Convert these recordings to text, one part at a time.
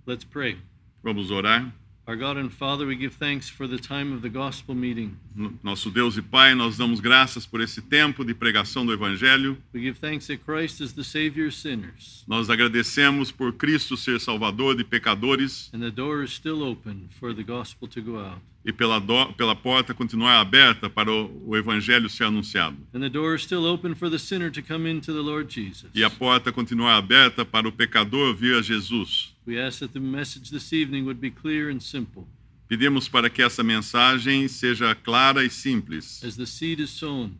Let's pray. Vamos orar. Our God and Father, we give thanks for the time of the gospel meeting. Nosso Deus e Pai, nós damos graças por esse tempo de pregação do Evangelho. We give thanks that Christ is the Savior of sinners, Nós agradecemos por Cristo ser Salvador de pecadores and the door is still open for the gospel to go out. e pela porta continuar aberta para o Evangelho ser anunciado. And the door is still open for the sinner to come into the Lord Jesus. E a porta continuar aberta para o pecador vir a Jesus. We ask that the message this evening would be clear and simple. Pedimos para que essa mensagem seja clara e simples, As the seed is sown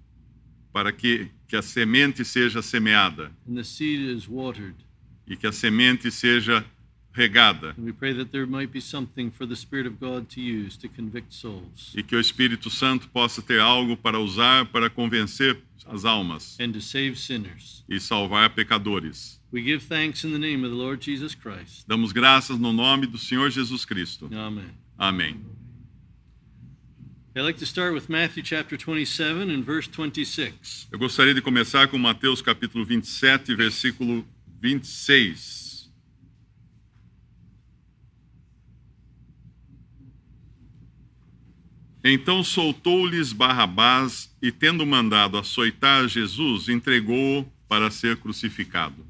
para que a semente seja semeada and the seed is watered, e que a semente seja regada and we pray that there might be something for the Spirit of God to use to convict souls e que o Espírito Santo possa ter algo para usar para convencer as almas and to save sinners. e salvar pecadores. We give thanks in the name of the Lord Jesus Christ. Damos graças no nome do Senhor Jesus Cristo. Amen. Amém. I'd like to start with Matthew chapter 27 and verse 26. Eu gostaria de começar com Mateus capítulo 27, versículo 26. Então soltou-lhes Barrabás e, tendo mandado açoitar Jesus, entregou-o para ser crucificado.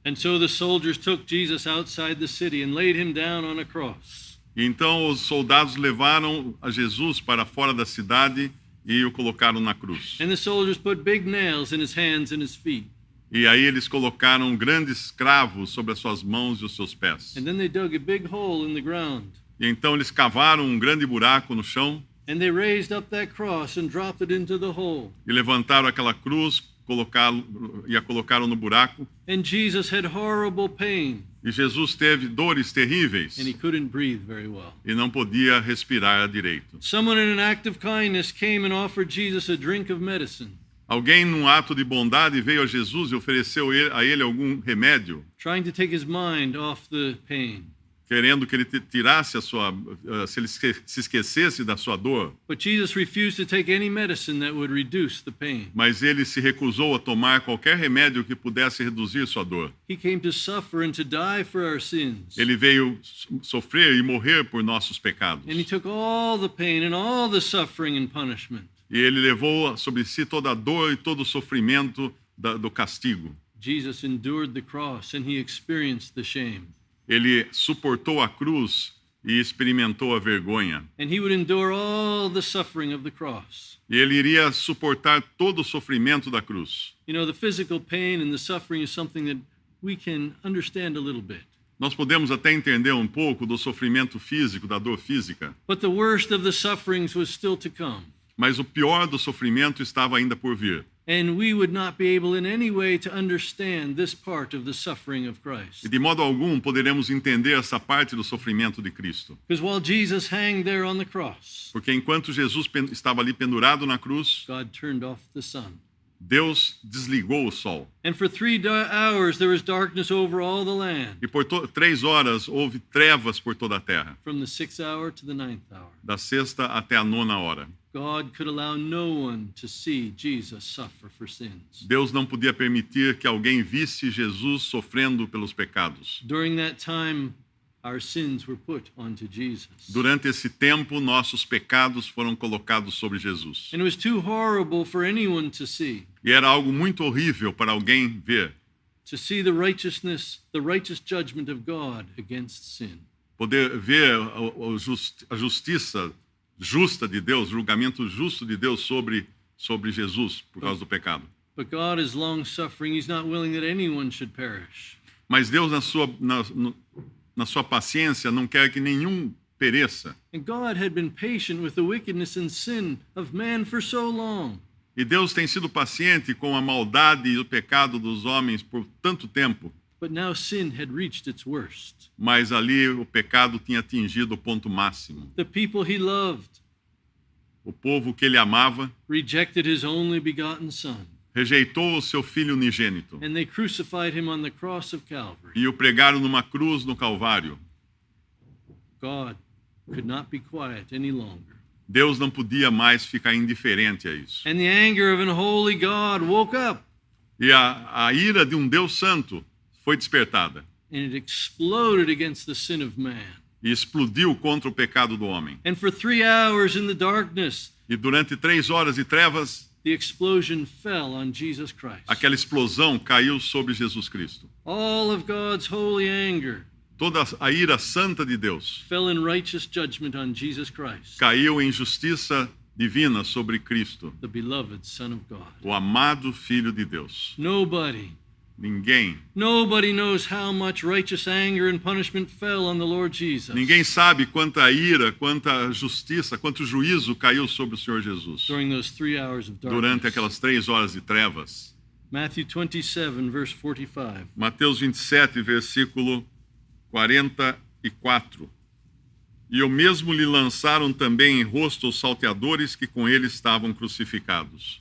And so the soldiers took Jesus outside the city and laid him down on a cross. E então os soldados levaram a Jesus para fora da cidade e o colocaram na cruz. And the soldiers put big nails in his hands and his feet. E aí eles colocaram grandes cravos sobre as suas mãos e os seus pés. And then they dug a big hole in the ground. E então eles cavaram um grande buraco no chão And they raised up that cross and dropped it into the hole. e levantaram aquela cruz, a colocaram no buraco. And Jesus had horrible pain, E Jesus teve dores terríveis and he couldn't breathe very well. e não podia respirar direito. Someone in an act of kindness came and offered Jesus a drink of medicine, Alguém, num ato de bondade, veio a Jesus e ofereceu a ele algum remédio, trying to take his mind off the pain. querendo que ele tirasse se ele se esquecesse da sua dor. But Jesus refused to take any medicine that would reduce the pain. Mas ele se recusou a tomar qualquer remédio que pudesse reduzir sua dor. He came to suffer and to die for our sins. Ele veio sofrer e morrer por nossos pecados. And he took all the pain and all the suffering and punishment. E ele levou sobre si toda a dor e todo o sofrimento do castigo. Jesus endured the cross and he experienced the shame. Ele suportou a cruz e experimentou a vergonha. And he would endure all the suffering of the cross. E ele iria suportar todo o sofrimento da cruz. You know, the physical pain and the suffering is something that we can understand a little bit. Nós podemos até entender um pouco do sofrimento físico, da dor física, But the worst of the sufferings was still to come. mas o pior do sofrimento estava ainda por vir. And we would not be able in any way to understand this part of the suffering of Christ. E de modo algum poderemos entender essa parte do sofrimento de Cristo. Because while Jesus hung there on the cross, Porque enquanto Jesus estava ali pendurado na cruz, God turned off the sun. Deus desligou o sol. And for 3 hours there was darkness over all the land, E por 3 horas houve trevas por toda a terra, from the 6th hour to the 9th hour. da 6ª até a 9ª hora. God could allow no one to see Jesus suffer for sins. Deus não podia permitir que alguém visse Jesus sofrendo pelos pecados. During that time, our sins were put onto Jesus. Durante esse tempo, nossos pecados foram colocados sobre Jesus. And it was too horrible for anyone to see. E era algo muito horrível para alguém ver. To see the righteous judgment of God against sin. Poder ver a justiça justa de Deus, o julgamento justo de Deus sobre Jesus por causa do pecado. But God is long-suffering. He's not willing that anyone should perish. Mas Deus, na sua paciência, não quer que nenhum pereça. And God had been patient with the wickedness and sin of man for so long. E Deus tem sido paciente com a maldade e o pecado dos homens por tanto tempo. But now sin had reached its worst. Mas ali o pecado tinha atingido o ponto máximo. The people he loved O povo que ele amava rejected his only begotten son, rejeitou o seu filho unigênito and they crucified him on the cross of Calvary. e o pregaram numa cruz no Calvário. God could not be quiet any longer. Deus não podia mais ficar indiferente a isso. And the anger of an holy God woke up. E a ira de um Deus santo foi despertada. and it exploded against the sin of man. e explodiu contra o pecado do homem. And for 3 hours in the darkness, E durante 3 horas de trevas, the explosion fell on Jesus Christ. aquela explosão caiu sobre Jesus Cristo. All of God's holy anger Toda a ira santa de Deus fell in righteous judgment on Jesus Christ, caiu em justiça divina sobre Cristo, the beloved Son of God. o amado Filho de Deus. Nobody knows how much righteous anger and punishment fell on the Lord Jesus Ninguém sabe quanta ira, quanta justiça, quanto juízo caiu sobre o Senhor Jesus during those 3 hours of durante darkness. aquelas 3 horas de trevas. Matthew 27, verse 45. Mateus 27, versículo 44. E o mesmo lhe lançaram também em rosto os salteadores que com ele estavam crucificados.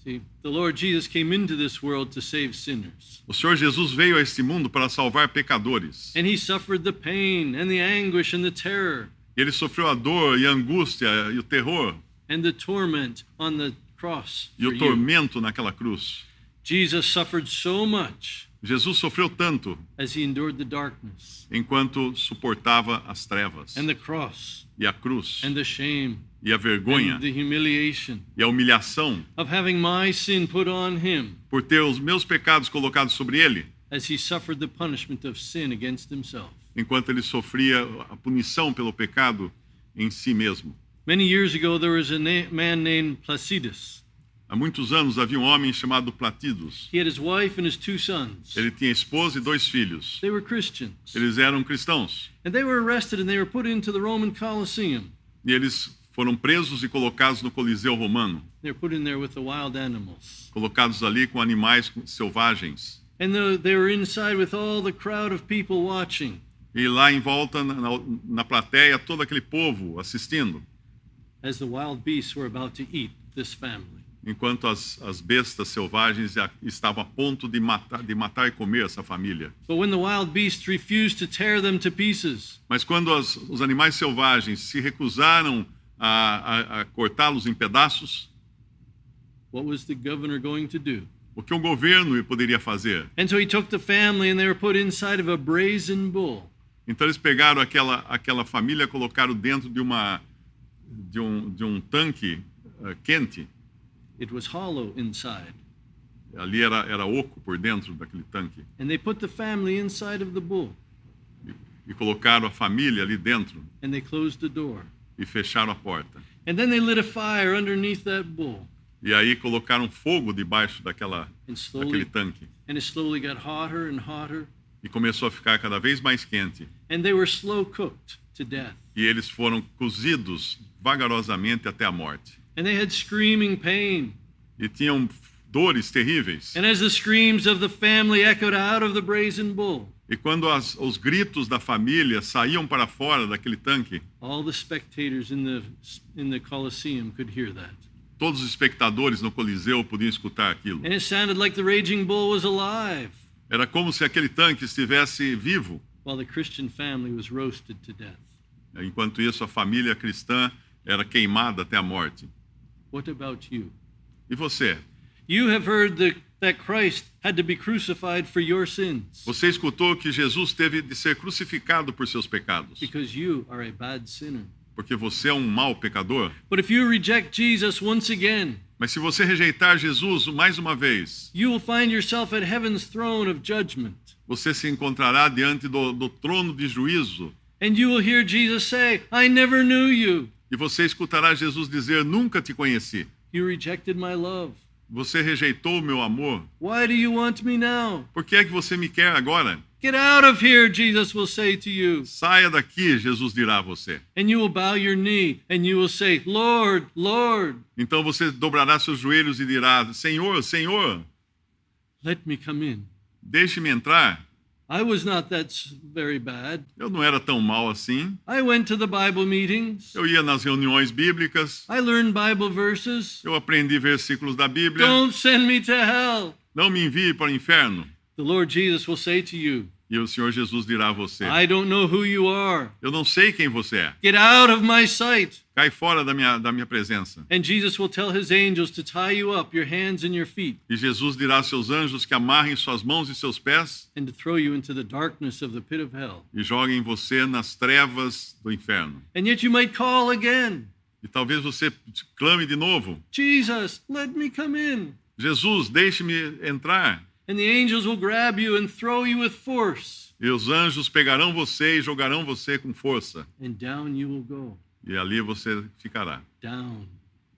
See, the Lord Jesus came into this world to save sinners. O Senhor Jesus veio a este mundo para salvar pecadores. And he suffered the pain and the anguish and the terror Ele sofreu a dor e a angústia e o terror and the torment on the cross e for o you. tormento naquela cruz. Jesus suffered so much Jesus sofreu tanto as he endured the darkness enquanto suportava as trevas and the cross e a cruz and the shame e a vergonha and the humiliation e a humilhação of having my sin put on him por ter os meus pecados colocados sobre ele, as he suffered the punishment of sin against himself. enquanto ele sofria a punição pelo pecado em si mesmo. Many years ago, there was a man named Placidus. Há muitos anos havia um homem chamado Platídus. He had his wife and his 2 sons. Ele tinha esposa e 2 filhos. They were Christians. Eles eram cristãos. And they were arrested and they were put into the Roman Colosseum. E eles foram presos e colocados no Coliseu Romano, They were put in there with the wild animals. colocados ali com animais selvagens. And they were inside with all the crowd of people watching E lá em volta, na plateia, todo aquele povo assistindo, as the wild beasts were about to eat this family. enquanto as bestas selvagens estavam a ponto de matar e comer essa família. But when the wild beasts refused to tear them to pieces, Mas quando os animais selvagens se recusaram a cortá-los em pedaços, what was the governor going to do? o que o governo poderia fazer? And so he took the family and they were put inside of a brazen bull. Então eles pegaram aquela família, colocaram dentro de um tanque quente. It was hollow inside. Ali era oco por dentro daquele tanque. And they put the family inside of the bull. E colocaram a família ali dentro And they closed the door. e fecharam a porta. And then they lit a fire underneath that bull. E aí colocaram fogo debaixo daquele And tanque. it slowly got hotter and hotter. E começou a ficar cada vez mais quente. And they were slow cooked to death. E eles foram cozidos vagarosamente até a morte. And they had screaming pain. E tinham dores terríveis. And as the screams of the family echoed out of the brazen bull, E quando os gritos da família saíam para fora daquele tanque, all the spectators in the Colosseum could hear that. todos os espectadores no Coliseu podiam escutar aquilo. And it sounded like the raging bull was alive, Era como se aquele tanque estivesse vivo. while the Christian family was roasted to death. Enquanto isso, a família cristã era queimada até a morte. What about you? E você? You have heard that Christ had to be crucified for your sins Você escutou que Jesus teve de ser crucificado por seus pecados, because you are a bad sinner. porque você é um mau pecador. But if you reject Jesus once again, Mas se você rejeitar Jesus mais uma vez, you will find yourself at heaven's throne of judgment. você se encontrará diante do trono de juízo. And you will hear Jesus say, I never knew you. E você escutará Jesus dizer: nunca te conheci. You rejected my love. Você rejeitou o meu amor. Why do you want me now? Por que é que você me quer agora? Get out of here, Jesus will say to you. Saia daqui, Jesus dirá a você. And you will bow your knee and you will say, Lord, Lord, Então você dobrará seus joelhos e dirá: Senhor, Senhor, let me come in. deixe-me entrar. I was not that very bad. Eu não era tão mal assim. I went to the Bible meetings. Eu ia nas reuniões bíblicas. I learned Bible verses. Eu aprendi versículos da Bíblia. Don't send me to hell. Não me envie para o inferno. The Lord Jesus will say to you, E o Senhor Jesus dirá a você: I don't know who you are. Eu não sei quem você é. Get out of my sight. Cai fora da minha presença. And Jesus will tell his angels to tie you up, your hands and your feet, E Jesus dirá aos seus anjos que amarrem suas mãos e seus pés and to throw you into the darkness of the pit of hell. e joguem você nas trevas do inferno. And yet you might call again, E talvez você clame de novo: Jesus, let me come in. Jesus, deixe-me entrar. And the angels will grab you and throw you with force. E os anjos pegarão você e jogarão você com força. And down you will go. E ali você ficará, Down,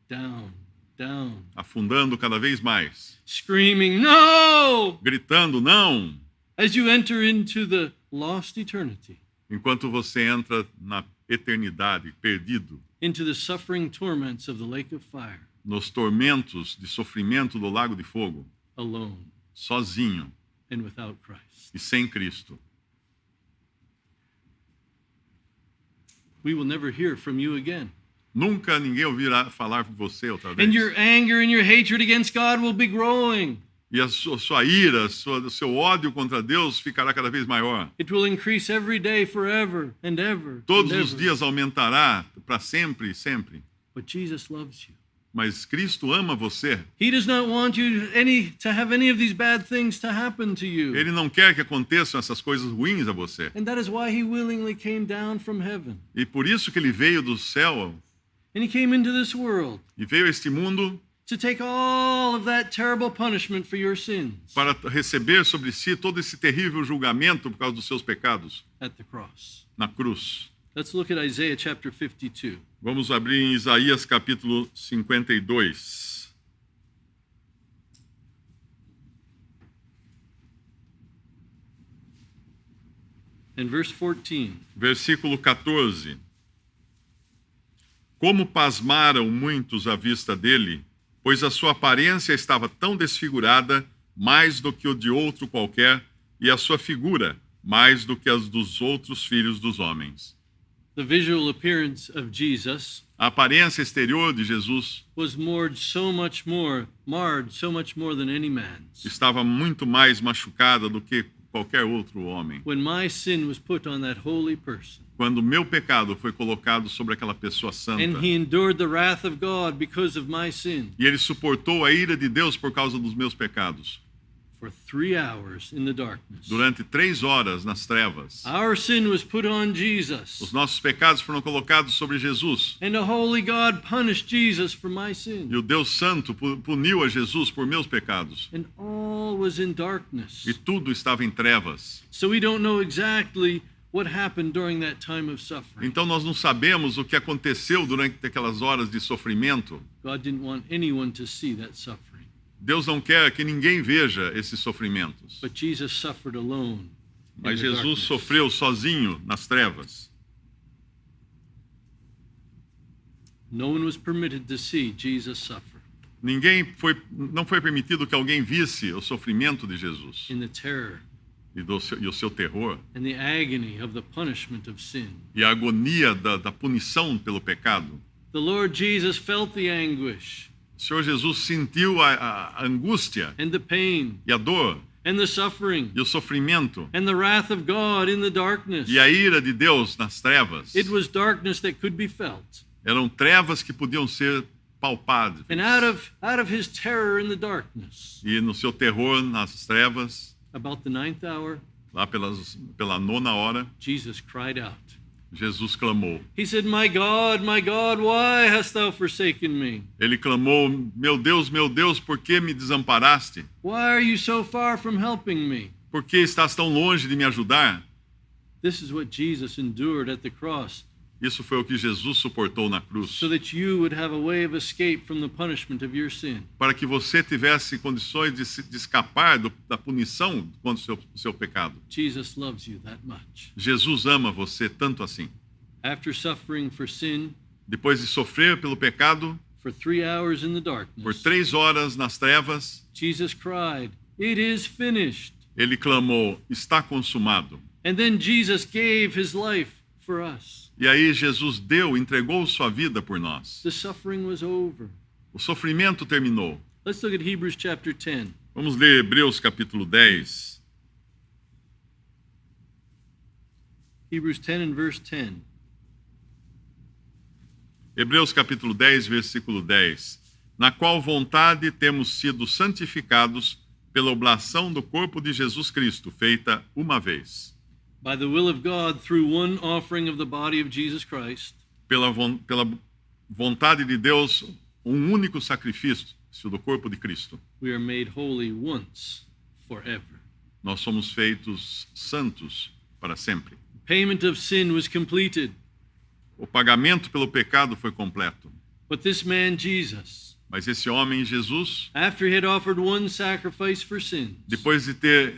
down, down. afundando cada vez mais, Screaming, no! gritando não, As you enter into the lost eternity, enquanto você entra na eternidade, perdido, into the suffering torments of the lake of fire, nos tormentos de sofrimento do lago de fogo, alone sozinho and without Christ. e sem Cristo. We will never hear from you again. Nunca ninguém ouvirá falar de você outra vez. And your anger and your hatred against God will be growing. E a sua ira, o seu ódio contra Deus ficará cada vez maior. It will increase every day forever and ever. Todos and os ever. dias aumentará para sempre e sempre. But Jesus loves you. Mas Cristo ama você. He does not want you to have any of these bad things to happen to you. Ele não quer que aconteçam essas coisas ruins a você. And that is why he willingly came down from heaven. E por isso que ele veio do céu And he came into this world e veio a este mundo to take all of that terrible punishment for your sins para receber sobre si todo esse terrível julgamento por causa dos seus pecados at the cross. na cruz. Let's look at Isaiah chapter 52. Vamos abrir em Isaías capítulo 52. And verse 14. Versículo 14. Como pasmaram muitos à vista dele, pois a sua aparência estava tão desfigurada, mais do que o de outro qualquer, e a sua figura, mais do que as dos outros filhos dos homens. The visual appearance of Jesus A aparência exterior de Jesus was marred so much more than any man's. estava muito mais machucada do que qualquer outro homem. When my sin was put on that holy person, Quando o meu pecado foi colocado sobre aquela pessoa santa, and he endured the wrath of God because of my sin e ele suportou a ira de Deus por causa dos meus pecados, for 3 hours in the darkness. durante 3 horas nas trevas. Our sin was put on Os Jesus, nossos pecados foram colocados sobre Jesus. and the holy God punished Jesus for my E sin. o Deus Santo puniu a Jesus por meus pecados. And all was in darkness. E tudo estava em trevas. So we don't know exactly what happened during that time of suffering. Então nós não sabemos o que aconteceu durante aquelas horas de sofrimento. God didn't want anyone to see that suffering. Deus não quer que ninguém veja esses sofrimentos. But Jesus suffered alone. in Mas the Jesus darkness. sofreu sozinho nas trevas. No one was permitted to see Jesus suffer Não foi permitido que alguém visse o sofrimento de Jesus in the terror e o seu terror and the agony of the punishment of sin. e a agonia da punição pelo pecado. The Lord Jesus felt the anguish O Senhor Jesus sentiu a angústia and the pain e a dor and the suffering e o sofrimento and the wrath of God in the darkness. e a ira de Deus nas trevas. It was darkness that could be felt. Eram trevas que podiam ser palpáveis. And out of his terror in the darkness, E no seu terror nas trevas, about the 9th hour, lá pela 9ª hora, Jesus cried out. Jesus clamou. He said, my God, why hast thou forsaken me? Ele clamou: meu Deus, por que me desamparaste? Why are you so far from helping me? Por que estás tão longe de me ajudar? This is what Jesus endured at the cross, Isso foi o que Jesus suportou na cruz, so that you would have a way of escape from the punishment of your sin. para que você tivesse condições de escapar da punição contra o seu pecado. Jesus loves you that much. Jesus ama você tanto assim. After suffering for sin Depois de sofrer pelo pecado, for 3 hours in the por darkness, 3 horas nas trevas, Jesus cried, it is finished. ele clamou: está consumado. And then Jesus gave his life for us. E aí Jesus entregou sua vida por nós. The suffering was over. O sofrimento terminou. Let's look at Hebrews chapter 10. Vamos ler Hebreus capítulo 10. Hebrews 10 and verse 10. Hebreus capítulo 10, versículo 10. Na qual vontade temos sido santificados pela oblação do corpo de Jesus Cristo, feita uma vez. By the will of God, through one offering of the body of Jesus Christ. Pela vontade de Deus, um único sacrifício do corpo de Cristo. We are made holy once, forever. Nós somos feitos santos para sempre. Payment of sin was completed. O pagamento pelo pecado foi completo. But this man, Jesus, mas esse homem, Jesus, after he had offered one sacrifice for sins, depois de ter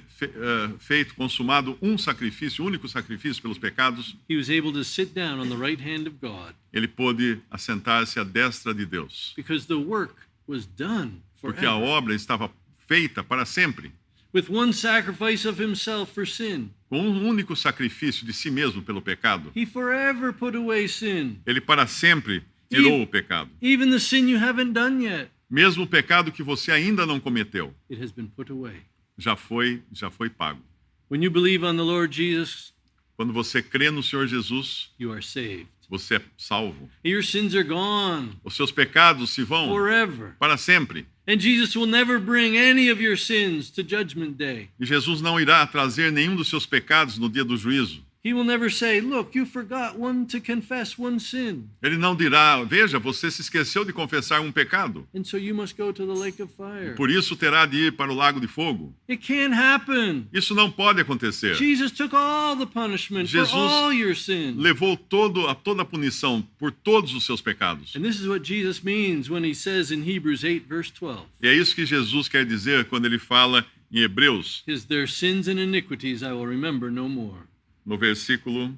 consumado um sacrifício, único sacrifício pelos pecados, he was able to sit down on the right hand of God. Ele pôde assentar-se à destra de Deus. Because the work was done forever. Porque a obra estava feita para sempre. With one sacrifice of himself for sin. Com um único sacrifício de si mesmo pelo pecado. He forever put away sin. Ele para sempre tirou o pecado. Even the sin you haven't done yet. Mesmo o pecado que você ainda não cometeu. It has been put away. Já foi pago. When you believe on the Lord Jesus, quando você crê no Senhor Jesus, you are saved. Você é salvo. Your sins are gone. Os seus pecados se vão forever. Para sempre. And Jesus will never bring any of your sins to judgment day. E Jesus não irá trazer nenhum dos seus pecados no dia do juízo. He will never say, "Look, you forgot to confess one sin." Ele não dirá, veja, você se esqueceu de confessar um pecado. And so you must go to the lake of fire. Por isso terá de ir para o lago de fogo. It can't happen. Isso não pode acontecer. Jesus took all the punishment for all your sins. Levou toda a punição por todos os seus pecados. And this is what Jesus means when he says in Hebrews 8 verse 12. E é isso que Jesus quer dizer quando ele fala em Hebreus. Is their sins and iniquities I will remember no more. No versículo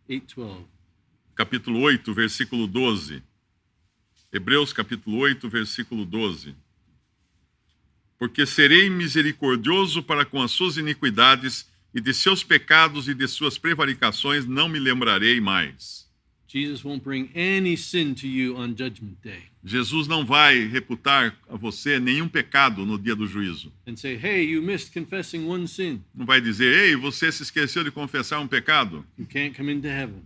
8:12. Capítulo 8, versículo 12. Hebreus capítulo 8, versículo 12. Porque serei misericordioso para com as suas iniquidades, e de seus pecados e de suas prevaricações não me lembrarei mais. Jesus won't bring any sin to you on judgment day. Jesus não vai reputar a você nenhum pecado no dia do juízo. And say, "Hey, you missed confessing one sin." Não vai dizer, ei, você se esqueceu de confessar um pecado. You can't come into heaven.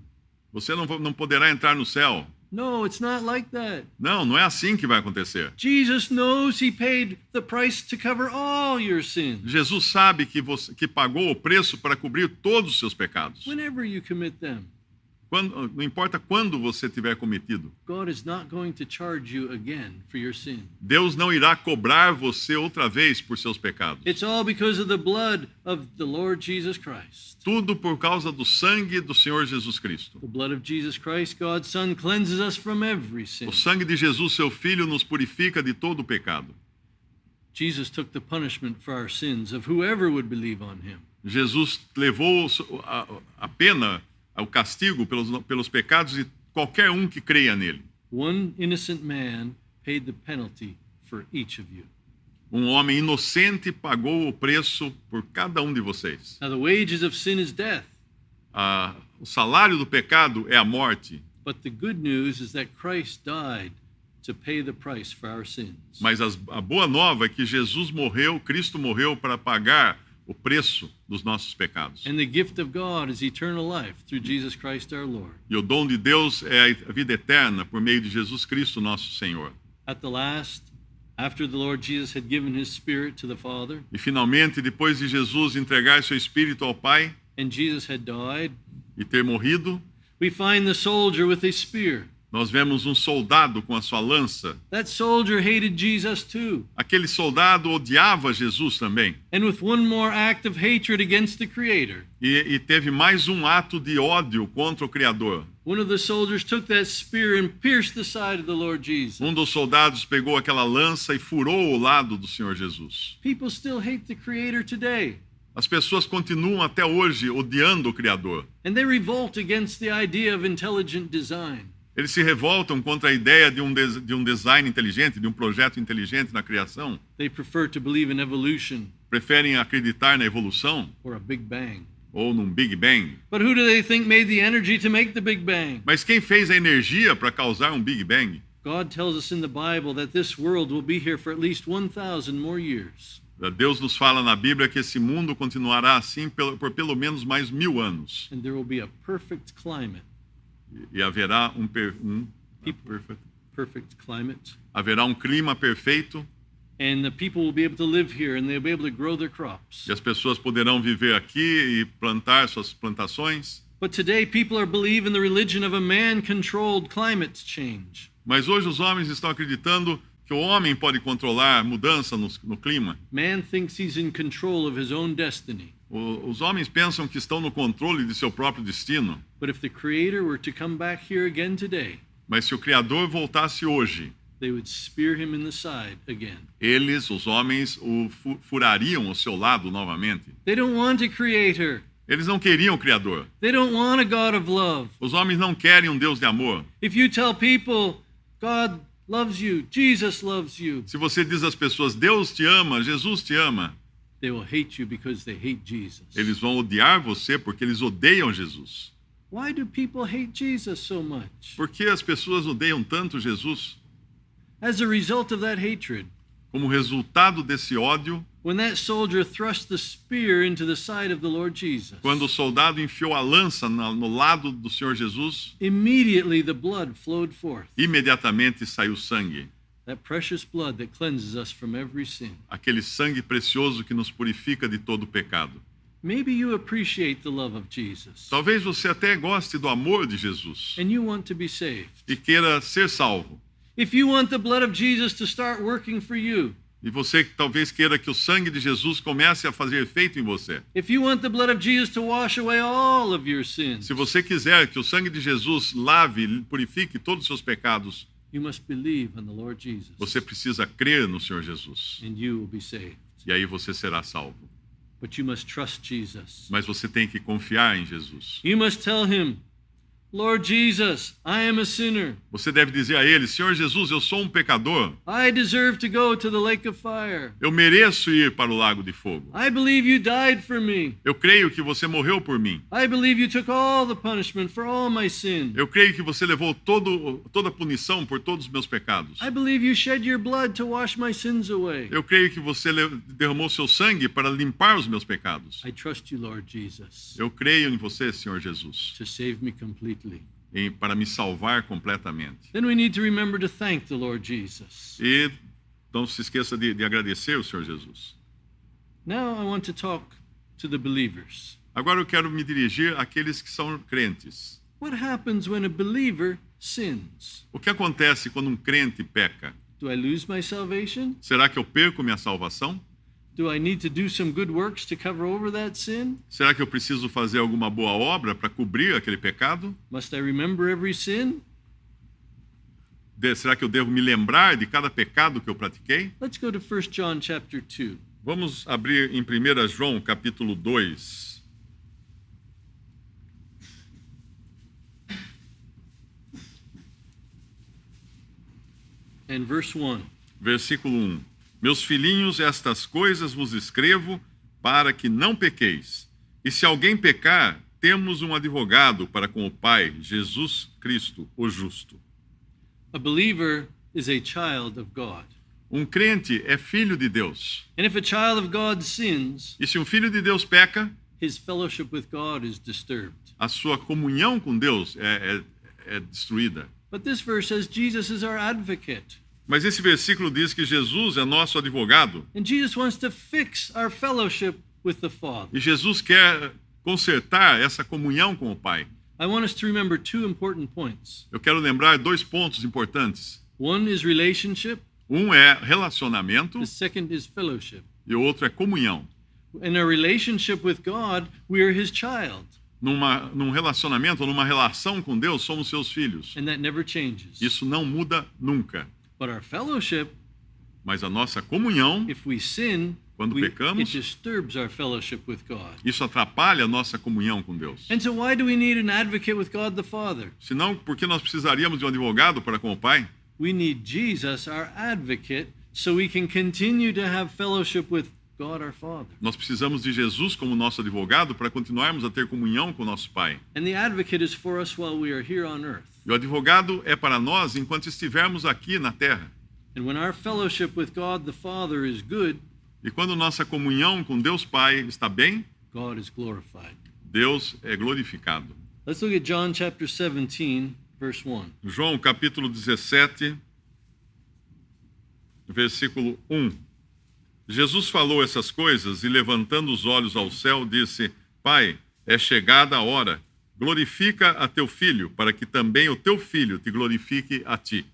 Você não poderá entrar no céu. No, it's not like that. Não é assim que vai acontecer. Jesus knows he paid the price to cover all your sins. Jesus sabe que pagou o preço para cobrir todos os seus pecados. Whenever you commit them. Não importa quando você tiver cometido. God is not going to charge you again for your sin. Deus não irá cobrar você outra vez por seus pecados. It's all because of the blood of the Lord Jesus Christ. Tudo por causa do sangue do Senhor Jesus Cristo. The blood of Jesus Christ, God's Son, cleanses us from every sin. O sangue de Jesus, seu Filho, nos purifica de todo o pecado. Jesus took the punishment for our sins of whoever would believe on him. Jesus levou a pena, o castigo pelos pecados de qualquer um que creia nele. One innocent man paid the penalty for each of you. Um homem inocente pagou o preço por cada um de vocês. Now the wages of sin is death. O salário do pecado é a morte. But the good news is that Christ died to pay the price for our sins. Mas a boa nova é que Jesus morreu, Cristo morreu para pagar o preço dos nossos pecados. And the gift of God is eternal life through Jesus Christ our Lord. E o dom de Deus é a vida eterna por meio de Jesus Cristo, nosso Senhor. At the last, after the Lord Jesus had given his spirit to the Father, e finalmente, depois de Jesus entregar seu espírito ao Pai, and Jesus had died, e ter morrido, we find the soldier with a spear. Nós vemos um soldado com a sua lança. That soldier hated Jesus too. Aquele soldado odiava Jesus também. And with one more act of hatred against the Creator. E teve mais um ato de ódio contra o Criador. One of the soldiers took that spear and pierced the side of the Lord Jesus. Um dos soldados pegou aquela lança e furou o lado do Senhor Jesus. People still hate the Creator today. As pessoas continuam até hoje odiando o Criador. And they revolt against the idea of intelligent design. Eles se revoltam contra a ideia de um design inteligente, de um projeto inteligente na criação. They prefer to believe in evolution. Preferem acreditar na evolução. Or a Big Bang. Ou num Big Bang. But who do they think made the energy to make the Big Bang? Mas quem fez a energia para causar um Big Bang? God tells us in the Bible that this world will be here for at least 1,000 more years. Deus nos fala na Bíblia que esse mundo continuará assim por pelo menos mais 1000 anos. And there will be a perfect climate. E haverá um Perfect climate. Haverá um clima perfeito. And the people will be able to live here and they'll be able to grow their crops. E as pessoas poderão viver aqui e plantar suas plantações. But today people are believing the religion of a man-controlled climate change. Mas hoje os homens estão acreditando que o homem pode controlar mudança no clima. Man thinks he's in control of his own destiny. Os homens pensam que estão no controle de seu próprio destino. But if the Creator were to come back here again today, mas se o Criador voltasse hoje, they would spear him in the side again. Eles, os homens, o furariam ao seu lado novamente. They don't want a creator. Eles não queriam o Criador. They don't want a God of love. Os homens não querem um Deus de amor. If you tell people, God loves you, Jesus loves you, se você diz às pessoas, Deus te ama, Jesus te ama, they will hate you because they hate Jesus. Eles vão odiar você porque eles odeiam Jesus. Why do people hate Jesus so much? Por que as pessoas odeiam tanto Jesus? As a result of that hatred, como resultado desse ódio, when that soldier thrust the spear into the side of the Lord Jesus, quando o soldado enfiou a lança no lado do Senhor Jesus, immediately the blood flowed forth. Imediatamente saiu sangue. That precious blood that cleanses us from every sin. Aquele sangue precioso que nos purifica de todo pecado. Maybe you appreciate the love of Jesus. Talvez você até goste do amor de Jesus. And you want to be saved. E queira ser salvo. If you want the blood of Jesus to start working for you, e você talvez queira que o sangue de Jesus comece a fazer efeito em você. If you want the blood of Jesus to wash away all of your sins, se você quiser que o sangue de Jesus lave e purifique todos os seus pecados, you must believe on the Lord Jesus. Você precisa crer no Senhor Jesus. And you will be saved. E aí você será salvo. But you must trust Jesus. Mas você tem que confiar em Jesus. You must tell him, Lord Jesus, I am a sinner. Você deve dizer a ele, Senhor Jesus, eu sou um pecador. I deserve to go to the lake of fire. Eu mereço ir para o lago de fogo. I believe you died for me. Eu creio que você morreu por mim. I believe you took all the punishment for all my sin. Eu creio que você levou toda a punição por todos os meus pecados. I believe you shed your blood to wash my sins away. Eu creio que você derramou seu sangue para limpar os meus pecados. I trust you, Lord Jesus. Eu creio em você, Senhor Jesus. To save me completely. Para me salvar completamente. Then we need to remember to thank the Lord Jesus. E não se esqueça de agradecer o Senhor Jesus. Now I want to talk to the believers. Agora eu quero me dirigir àqueles que são crentes. What happens when a believer sins? O que acontece quando um crente peca? Do I lose my salvation? Será que eu perco minha salvação? Do I need to do some good works to cover over that sin? Será que eu preciso fazer alguma boa obra para cobrir aquele pecado? Must I remember every sin? Será que eu devo me lembrar de cada pecado que eu pratiquei? Let's go to 1 John chapter 2. Vamos abrir em 1 João, capítulo 2. And verse 1. Versículo 1. Meus filhinhos, estas coisas vos escrevo para que não pequeis. E se alguém pecar, temos um advogado para com o Pai, Jesus Cristo, o justo. A believer is a child of God. Um crente é filho de Deus. And if a child of God sins, e se um filho de Deus peca, his fellowship with God is disturbed. A sua comunhão com Deus é destruída. But this verse says Jesus is our advocate. Mas esse versículo diz que Jesus é nosso advogado. And Jesus wants to fix our fellowship with the Father. E Jesus quer consertar essa comunhão com o Pai. I want us to remember two important points. Eu quero lembrar 2 pontos importantes. One is relationship. Um é relacionamento. The second is fellowship. E o outro é comunhão. In a relationship with God, we are his child. Num relacionamento, numa relação com Deus, somos seus filhos. And that never changes. Isso não muda nunca. But our fellowship, mas a nossa comunhão, if we sin, quando pecamos, it disturbs our fellowship with God. Isso atrapalha a nossa comunhão com Deus. And so why do we need an advocate with God the Father? Senão, por que nós precisaríamos de um advogado para com o Pai? We need Jesus, our advocate, so we can continue to have fellowship with God our Father. Nós precisamos de Jesus como nosso advogado para continuarmos a ter comunhão com o nosso Pai. And the advocate is for us while we are here on earth. E o advogado é para nós enquanto estivermos aqui na terra. And when our fellowship with God the Father is good, e quando nossa comunhão com Deus Pai está bem, God is glorified. Deus é glorificado. Let's look at John chapter 17, verse 1. João capítulo 17, versículo 1. Jesus falou essas coisas e, levantando os olhos ao céu, disse: Pai, é chegada a hora. Glorifica a teu filho, para que também o teu filho te glorifique a ti.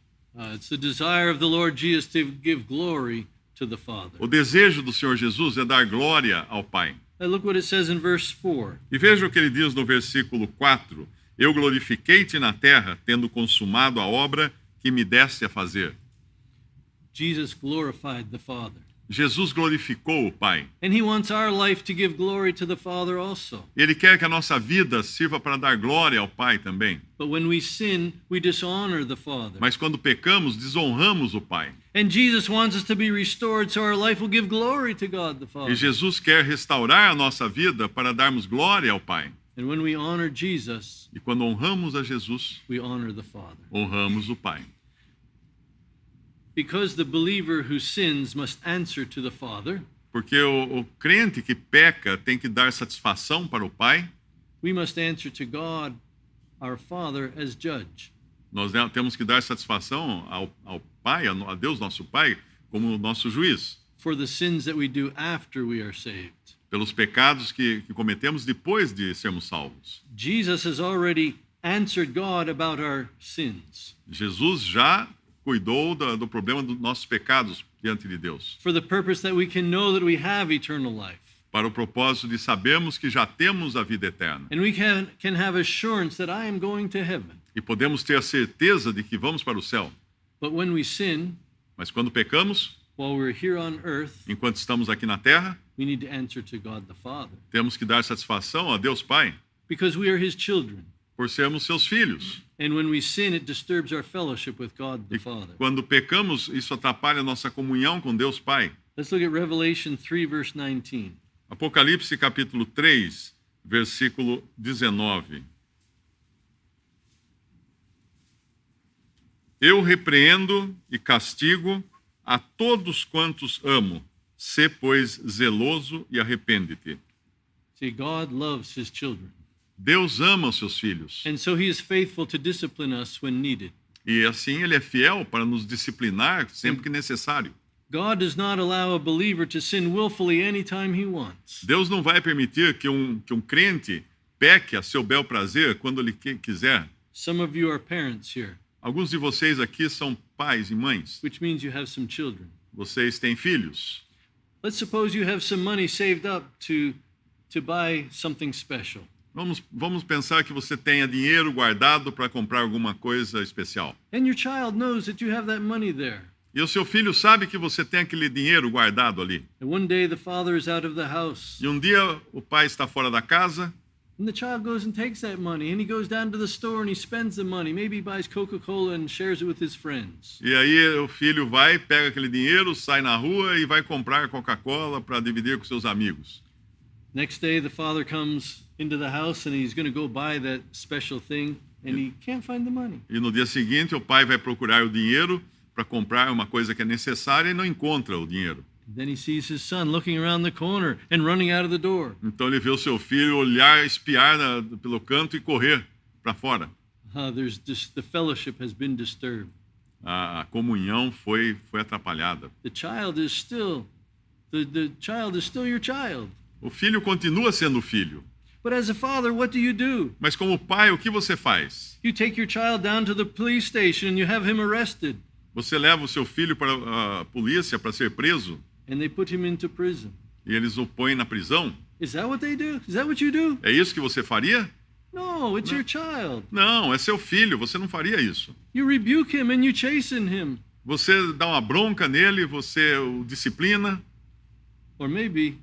It's the desire of the Lord Jesus to give glory to the Father. O desejo do Senhor Jesus é dar glória ao Pai. Look what it says in verse 4. E veja o que ele diz no versículo 4. Eu glorifiquei-te na terra, tendo consumado a obra que me deste a fazer. Jesus glorified the Father. Jesus glorificou o Pai. And he wants our life to give glory to the Father also. Ele quer que a nossa vida sirva para dar glória ao Pai também. But when we sin, we dishonor the Father. Mas quando pecamos, desonramos o Pai. And Jesus wants us to be restored so our life will give glory to God the Father. E Jesus quer restaurar a nossa vida para darmos glória ao Pai. And when we honor Jesus, E quando honramos a Jesus, we honor the Father. honramos o Pai. Because the believer who sins must answer to the Father, Porque o crente que peca tem que dar satisfação para o Pai. we must answer to God, our Father, as judge. Nós temos que dar satisfação ao Pai, a Deus nosso Pai, como o nosso juiz, For the sins that we do after we are saved. pelos pecados que cometemos depois de sermos salvos. Jesus has already answered God about our sins. Jesus já cuidou do problema dos nossos pecados diante de Deus, For the purpose that we can know that we have eternal life. para o propósito de sabermos que já temos a vida eterna. And we can have assurance that I am going to heaven. E podemos ter a certeza de que vamos para o céu. But when we sin, Mas quando pecamos, while we're here on earth, enquanto estamos aqui na terra, we need to answer to God the Father. temos que dar satisfação a Deus Pai, Because we are his children. por sermos seus filhos. And when we sin, it disturbs our fellowship with God the E Father. quando pecamos, isso atrapalha a nossa comunhão com Deus Pai. Let's look at Revelation 3, verse 19. Apocalipse capítulo 3, versículo 19. Eu repreendo e castigo a todos quantos amo. Sê, pois, zeloso e arrepende-te. See, God loves his children. Deus ama os seus filhos. And so he is faithful to discipline us when needed. E assim ele é fiel para nos disciplinar sempre que necessário. God does not allow a believer to sin willfully anytime he wants. Deus não vai permitir que um crente peque a seu bel prazer quando ele quiser. Some of you are parents here, Alguns de vocês aqui são pais e mães. which means you have some children. Vocês têm filhos. Let's suppose you have some money saved up to buy something special. Vamos pensar que você tenha dinheiro guardado para comprar alguma coisa especial. And your child knows that you have that money there. E o seu filho sabe que você tem aquele dinheiro guardado ali. And one day the father is out of the house. E um dia o pai está fora da casa And the child goes and takes that money, and he goes down to the store and he spends the money. Maybe he buys Coca-Cola and shares it with his friends. e aí o filho vai, pega aquele dinheiro, sai na rua e vai comprar Coca-Cola para dividir com seus amigos. Next day, the father comes into the house and he's going to go buy that special thing, and he can't find the money. E no dia seguinte o pai vai procurar o dinheiro para comprar uma coisa que é necessária e não encontra o dinheiro. Then he sees his son looking around the corner and running out of the door. Então ele vê o seu filho olhar, espiar pelo canto e correr para fora. The fellowship has been disturbed. A comunhão foi atrapalhada. The child is still your child. O filho continua sendo filho. But as a father, what do? Mas como pai, o que você faz? You take your child down to the police station and you have him arrested. Você leva o seu filho para a polícia para ser preso And they put him into prison. e eles o põem na prisão? Is that what they do? Is that what you do? É isso que você faria? No, it's your child. Não, é seu filho, você não faria isso. You rebuke him and you chasten him. Você dá uma bronca nele, você o disciplina, Or maybe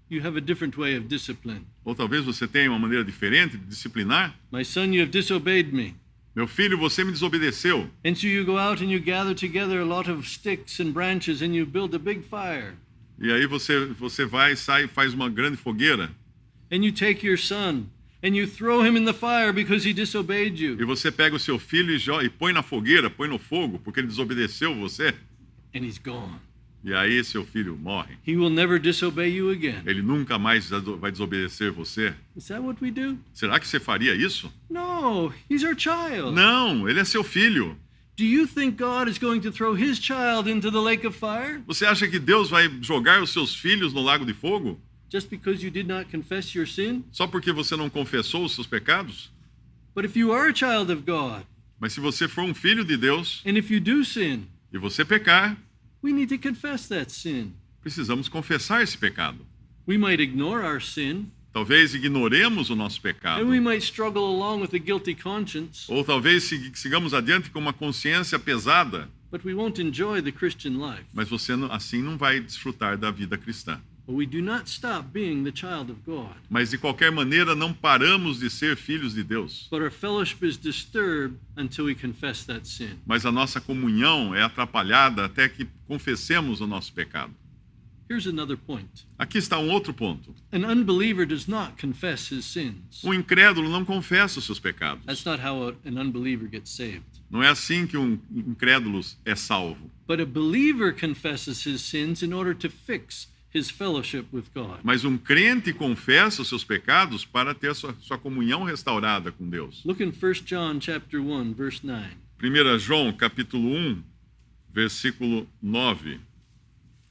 you have a different way of discipline. ou talvez você tenha uma maneira diferente de disciplinar. My son, you have disobeyed me. Meu filho, você me desobedeceu. And so you go out and you gather together a lot of sticks and branches and you build a big fire. E aí você vai, sai, faz uma grande fogueira. And you take your son and you throw him in the fire because he disobeyed E you. você pega o seu filho e põe na fogueira, põe no fogo, porque ele desobedeceu você. And he's gone. e aí seu filho morre. He will never disobey you again. Ele nunca mais vai desobedecer você. Is that what we do? Será que você faria isso? No, he's our child. Não, ele é seu filho. Do you think God is going to throw his child into the lake of fire? Você acha que Deus vai jogar os seus filhos no lago de fogo? Just because you did not confess your sin? Só porque você não confessou os seus pecados? But if you are a child of God, Mas se você for um filho de Deus and if you do sin, e você pecar, we need to confess that sin. precisamos confessar esse pecado. We might ignore our sin, Talvez ignoremos o nosso pecado. and we might struggle along with a guilty conscience, Ou talvez sigamos adiante com uma consciência pesada, but we won't enjoy the Christian life. mas você assim não vai desfrutar da vida cristã. But we do not stop being the child of God. Mas de qualquer maneira não paramos de ser filhos de Deus. But our fellowship is disturbed until we confess that sin. Mas a nossa comunhão é atrapalhada até que confessemos o nosso pecado. Here's another point. Aqui está um outro ponto. An unbeliever does not confess his sins. Um incrédulo não confessa os seus pecados. That's not how an unbeliever gets saved. Não é assim que um incrédulo é salvo. But a believer confesses his sins in order to fix his fellowship with God. Mas um crente confessa os seus pecados para ter sua comunhão restaurada com Deus. Look in 1 John chapter 1 verse 9. 1 João, capítulo 1, versículo 9.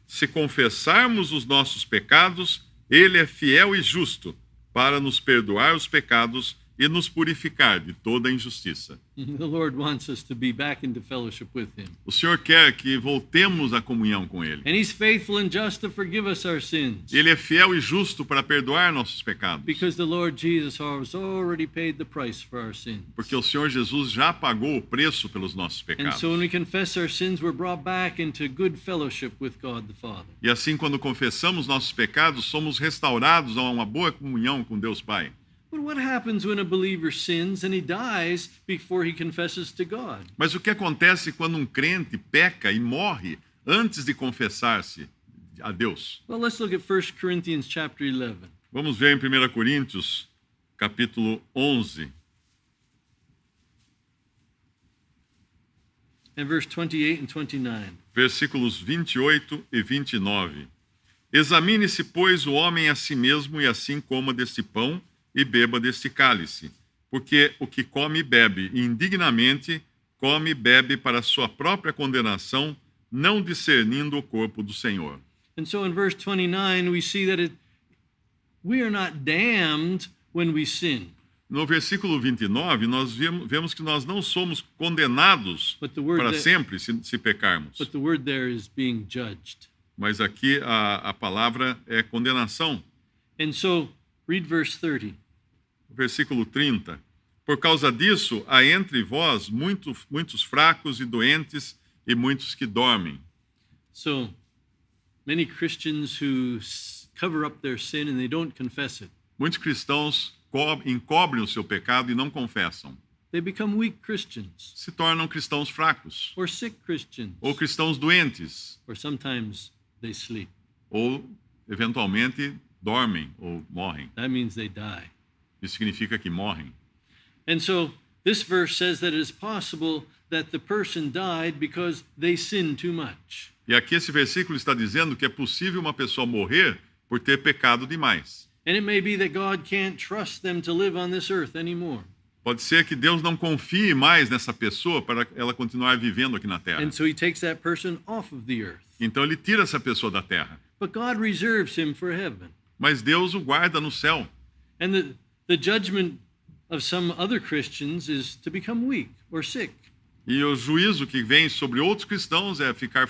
Se confessarmos os nossos pecados, ele é fiel e justo para nos perdoar os pecados e nos purificar de toda injustiça. The Lord wants us to be back into fellowship with him. O Senhor quer que voltemos à comunhão com Ele. And he's faithful and just to forgive us our sins. Ele é fiel e justo para perdoar nossos pecados. Because the Lord Jesus has already paid the price for our sins. Porque o Senhor Jesus já pagou o preço pelos nossos And pecados. so when we confess our sins, we're brought back into good fellowship with God the Father. E assim, quando confessamos nossos pecados, somos restaurados a uma boa comunhão com Deus Pai. But what happens when a believer sins and he dies before he confesses to God? Mas o que acontece quando um crente peca e morre antes de confessar-se a Deus? Well, let's look at 1 Corinthians chapter 11. Vamos ver em 1 Coríntios, capítulo 11, And verse 28 and 29. versículos 28 e 29. Examine-se, pois, o homem a si mesmo, e assim coma deste pão e beba deste cálice. Porque o que come e bebe indignamente, come e bebe para sua própria condenação, não discernindo o corpo do Senhor. And so in verse 29, we see that we are not damned when we sin. No versículo 29, nós vemos que nós não somos condenados But the word para that- sempre se pecarmos. But the word there is being judged. Mas aqui a palavra é condenação. And so, read verse 30. Versículo 30. Por causa disso, há entre vós muitos fracos e doentes e muitos que dormem. So, many Christians who cover up their sin and they don't confess it. Muitos cristãos encobrem o seu pecado e não confessam. They become weak Christians, Se tornam cristãos fracos, or sick Christians, ou cristãos doentes, or sometimes they sleep. ou eventualmente dormem ou morrem. That means they die. Isso significa que morrem. And so, this verse says that it is possible that the person died because they sinned too much. E aqui esse versículo está dizendo que é possível uma pessoa morrer por ter pecado demais. And it may be that God can't trust them to live on this earth anymore. Pode ser que Deus não confie mais nessa pessoa para ela continuar vivendo aqui na terra. And so he takes that person off of the earth. Então ele tira essa pessoa da terra. But God reserves him for heaven. Mas Deus o guarda no céu. And the judgment of some other Christians is to become weak or sick. E o juízo que vem sobre outros cristãos é ficar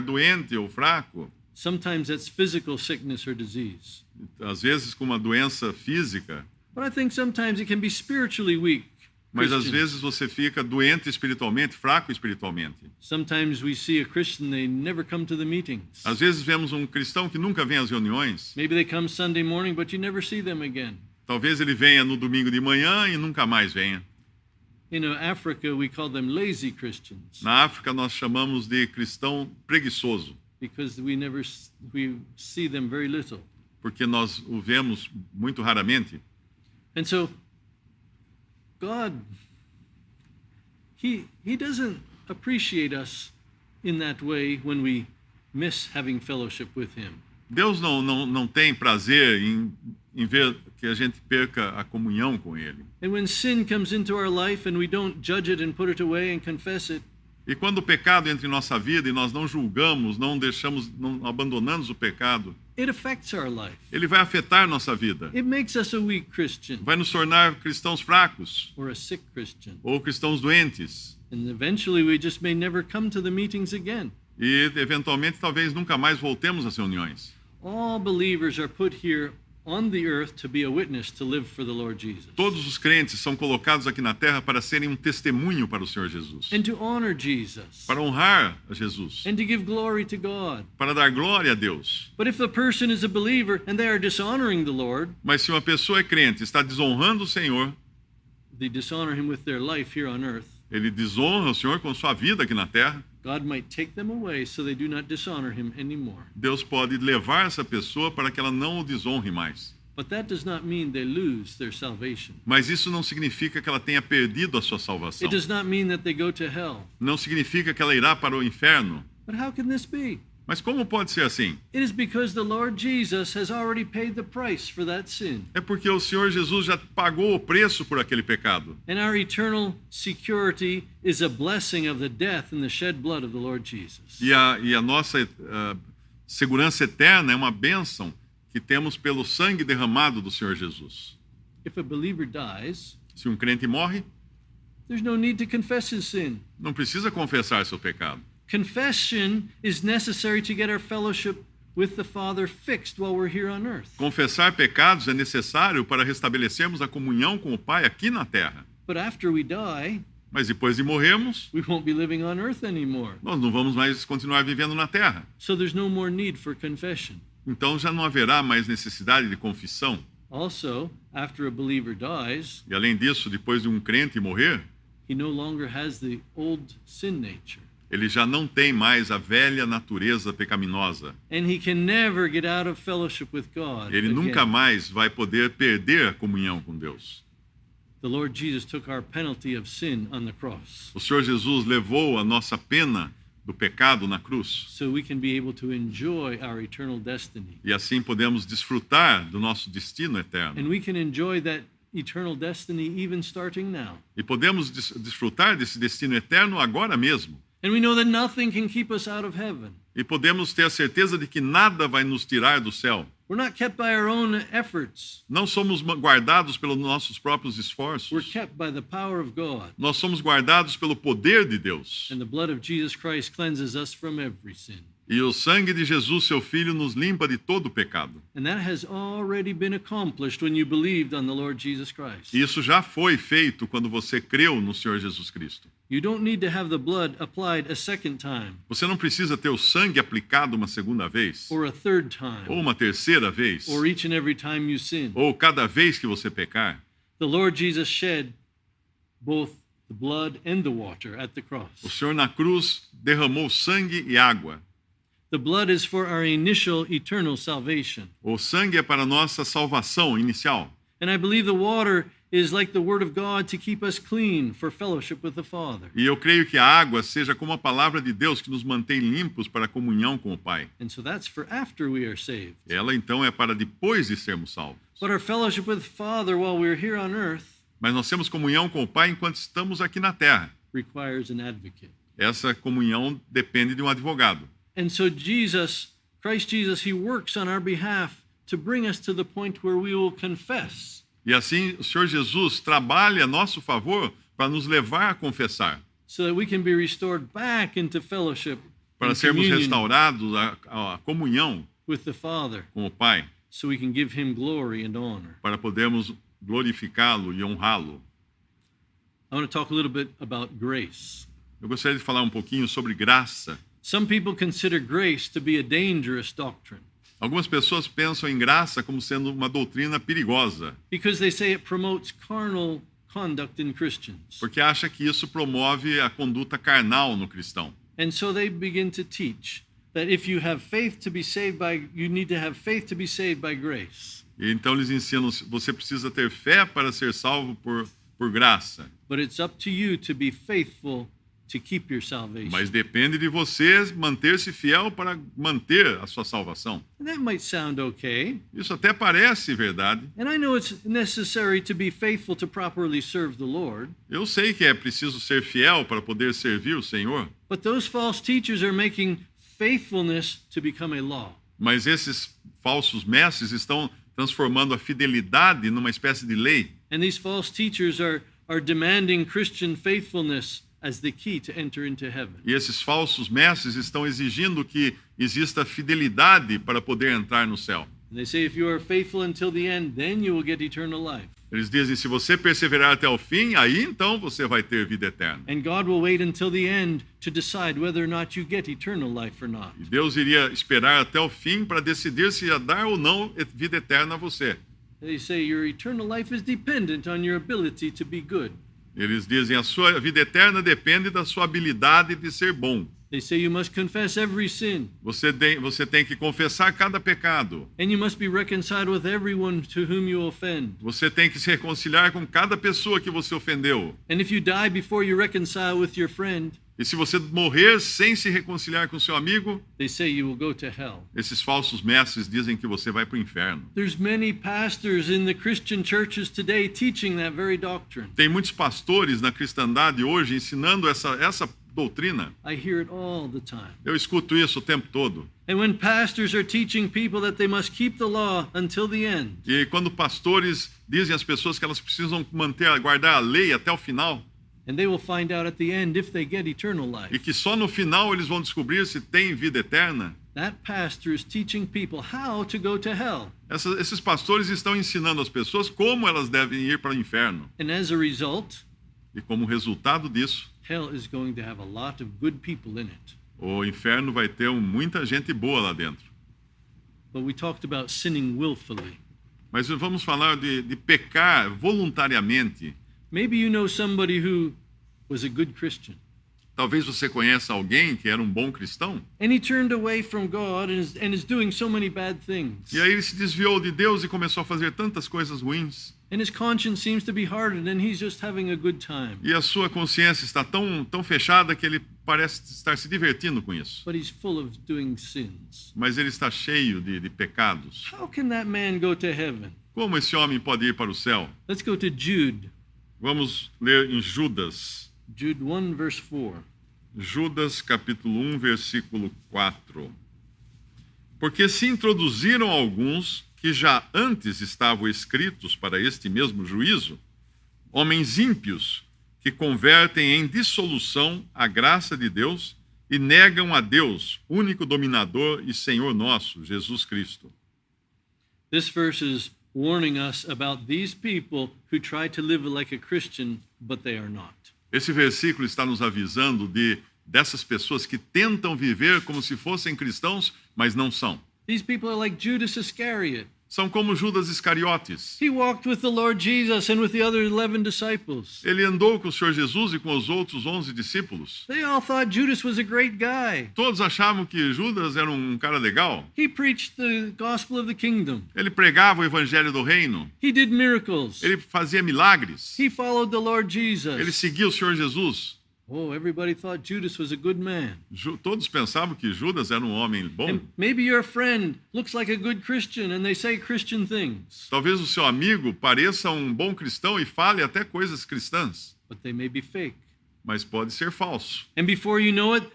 doente ou fraco. Sometimes that's physical sickness or disease. Às vezes com uma doença física. But I think sometimes it can be spiritually weak. Mas às Christians. vezes você fica doente espiritualmente, fraco espiritualmente. Sometimes we see a Christian, they never come to the meetings. Às vezes vemos um cristão que nunca vem às reuniões. Maybe they come Sunday morning, but you never see them again. Talvez ele venha no domingo de manhã e nunca mais venha. In Africa, we call them lazy Christians Na África nós chamamos de cristão preguiçoso, because we see them very little. porque nós o vemos muito raramente. And so God, he doesn't appreciate us in that way when we miss having fellowship with him. Deus não tem prazer em ver que a gente perca a comunhão com Ele. And when sin comes into our life and we don't judge it and put it away and confess it, E quando o pecado entra em nossa vida e nós não julgamos, não abandonamos o pecado, it affects our life. ele vai afetar nossa vida. It makes us a weak Christian Vai nos tornar cristãos fracos or a sick Christian. ou cristãos doentes. And eventually we just may never come to the meetings again. E, eventualmente, talvez nunca mais voltemos às reuniões. All believers are put here on the earth to be a witness to live for the Lord Jesus. Todos os crentes são colocados aqui na terra para serem um testemunho para o Senhor Jesus. And to honor Jesus. Para honrar a Jesus. And to give glory to God. Para dar glória a Deus. But if the person is a believer and they are dishonoring the Lord, mas se uma pessoa é crente e está desonrando o Senhor, they dishonor him with their life here on earth. Ele desonra o Senhor com sua vida aqui na terra. God might take them away so they do not dishonor him anymore. Deus pode levar essa pessoa para que ela não o desonre mais. But that does not mean they lose their salvation. Mas isso não significa que ela tenha perdido a sua salvação. It does not mean that they go to hell. Não significa que ela irá para o inferno. But how can this be? Mas como pode ser assim? It is because the Lord Jesus has already paid the price for that sin. É porque o Senhor Jesus já pagou o preço por aquele pecado. And our eternal security is a blessing of the death and the shed blood of the Lord Jesus. E a nossa segurança eterna é uma bênção que temos pelo sangue derramado do Senhor Jesus. If a believer dies, se um crente morre, there's no need to confess his sin. Não precisa confessar seu pecado. Confession is necessary to get our fellowship with the Father fixed while we're here on earth. Confessar pecados é necessário para restabelecermos a comunhão com o Pai aqui na terra. But after we die, mas depois de morrermos, we won't be living on earth anymore. Nós não vamos mais continuar vivendo na terra. So there's no more need for confession. Então já não haverá mais necessidade de confissão. Also, after a believer dies, e além disso, depois de um crente morrer, he no longer has the old sin nature. Ele já não tem mais a velha natureza pecaminosa. And he can never get out of fellowship with God. Ele nunca mais vai poder perder a comunhão com Deus. The Lord Jesus took our penalty of sin on the cross. O Senhor Jesus levou a nossa pena do pecado na cruz. So we can be able to enjoy our eternal destiny. E assim podemos desfrutar do nosso destino eterno. And we can enjoy that eternal destiny even starting now. E podemos desfrutar desse destino eterno agora mesmo. And we know that nothing can keep us out of heaven. E podemos ter a certeza de que nada vai nos tirar do céu. We're not kept by our own efforts. Não somos guardados pelos nossos próprios esforços. We're kept by the power of God. Nós somos guardados pelo poder de Deus. And the blood of Jesus Christ cleanses us from every sin. E o sangue de Jesus, seu Filho, nos limpa de todo o pecado. And that has already been accomplished when you believed on the Lord Jesus Christ. Isso já foi feito quando você creu no Senhor Jesus Cristo. You don't need to have the blood applied a second time. Você não precisa ter o sangue aplicado uma segunda vez. Or a third time. Ou uma terceira vez. Or each and every time you sin. Ou cada vez que você pecar. The Lord Jesus shed both the blood and the water at the cross. O Senhor na cruz derramou sangue e água. The blood is for our initial eternal salvation. O sangue é para a nossa salvação inicial. And I believe the water is like the word of God to keep us clean for fellowship with the Father. E eu creio que a água seja como a palavra de Deus que nos mantém limpos para a comunhão com o Pai. And so that's for after we are saved. Ela então é para depois de sermos salvos. But our fellowship with the Father while we're here on earth Mas nós temos comunhão com o Pai enquanto estamos aqui na terra. requires an advocate. Essa comunhão depende de um advogado. And so Christ Jesus, he works on our behalf to bring us to the point where we will confess. E assim o Senhor Jesus trabalha a nosso favor para nos levar a confessar. So that we can be restored back into fellowship. Para sermos restaurados à comunhão with the Father. Com o Pai. So we can give him glory and honor. Para podermos glorificá-lo e honrá-lo. I want to talk a little bit about grace. Eu gostaria de falar um pouquinho sobre graça. Some people consider grace to be a dangerous doctrine. Algumas pessoas pensam em graça como sendo uma doutrina perigosa. Because they say it promotes carnal conduct in Christians. Porque acha que isso promove a conduta carnal no cristão. And so they begin to teach that if you have faith to be saved you need to have faith to be saved by grace. E então eles ensinam, você precisa ter fé para ser salvo por graça. But it's up to you to be faithful to keep your salvation. Mas depende de você manter-se fiel para manter a sua salvação. And that might sound okay. Isso até parece verdade. And I know it's necessary to be faithful to properly serve the Lord. Eu sei que é preciso ser fiel para poder servir o Senhor. But those false teachers are making faithfulness to become a law. Mas esses falsos mestres estão transformando a fidelidade numa espécie de lei. And these false teachers are demanding Christian faithfulness as the key to enter into heaven. E esses falsos mestres estão exigindo que exista fidelidade para poder entrar no céu. And they say if you are faithful until the end, then you will get eternal life. Eles dizem, se você perseverar até o fim, aí então você vai ter vida eterna. And God will wait until the end to decide whether or not you get eternal life or not. E Deus iria esperar até o fim para decidir se ia dar ou não vida eterna a você. They say your eternal life is dependent on your ability to be good. Eles dizem, a sua vida eterna depende da sua habilidade de ser bom. They say you must confess every sin. Você tem que confessar cada pecado. And you must be reconciled with everyone to whom you offend. Você tem que se reconciliar com cada pessoa que você ofendeu. And if you die before you reconcile with your friend, E se você morrer sem se reconciliar com seu amigo, they say you will go to hell. esses falsos mestres dizem que você vai para o inferno. There's many pastors in the Christian churches today teaching that very doctrine. Tem muitos pastores na cristandade hoje ensinando essa doutrina. I hear it all the time. Eu escuto isso o tempo todo. And when pastors are teaching people that they must keep the law until the end, E quando pastores dizem às pessoas que elas precisam guardar a lei até o final, and they will find out at the end if they get eternal e life, que só no final eles vão descobrir se tem vida eterna, that pastor is teaching people how to go to hell. esses pastores estão ensinando às pessoas como elas devem ir para o inferno. And as a result, E como resultado disso, hell is going to have a lot of good people in it. o inferno vai ter muita gente boa lá dentro. But we talked about sinning willfully. Mas vamos falar de pecar voluntariamente. Maybe you know somebody who was a good Christian, Talvez você conheça alguém que era um bom cristão, and he turned away from God and is doing so many bad things. e aí ele se desviou de Deus e começou a fazer tantas coisas ruins. And his conscience seems to be hardened, and he's just having a good time. E a sua consciência está tão fechada que ele parece estar se divertindo com isso. But he's full of doing sins. Mas ele está cheio de pecados. How can that man go to heaven? Como esse homem pode ir para o céu? Let's go to Jude. Vamos ler em Judas. Jude 1, verse 4. Judas, capítulo 1, versículo 4. Porque se introduziram alguns que já antes estavam escritos para este mesmo juízo, homens ímpios que convertem em dissolução a graça de Deus e negam a Deus, único dominador e Senhor nosso, Jesus Cristo. This verse is warning us about these people who try to live like a Christian, but they are not. Esse versículo está nos avisando dessas pessoas que tentam viver como se fossem cristãos, mas não são. These people are like Judas Iscariot. São como Judas Iscariotes. He walked with the Lord Jesus and with the other 11 disciples. Ele andou com o Senhor Jesus e com os outros 11 discípulos. They all thought Judas was a great guy. Todos achavam que Judas era um cara legal. He preached the gospel of the kingdom. Ele pregava o evangelho do reino. He did miracles. Ele fazia milagres. He followed the Lord Ele Jesus. seguia o Senhor Jesus. Oh, everybody thought Judas was a good man. Todos pensavam que Judas era um homem bom. And maybe your friend looks like a good Christian and they say Christian things, Talvez o seu amigo pareça um bom cristão e fale até coisas cristãs, but they may be fake. mas pode ser falso. And before you know it,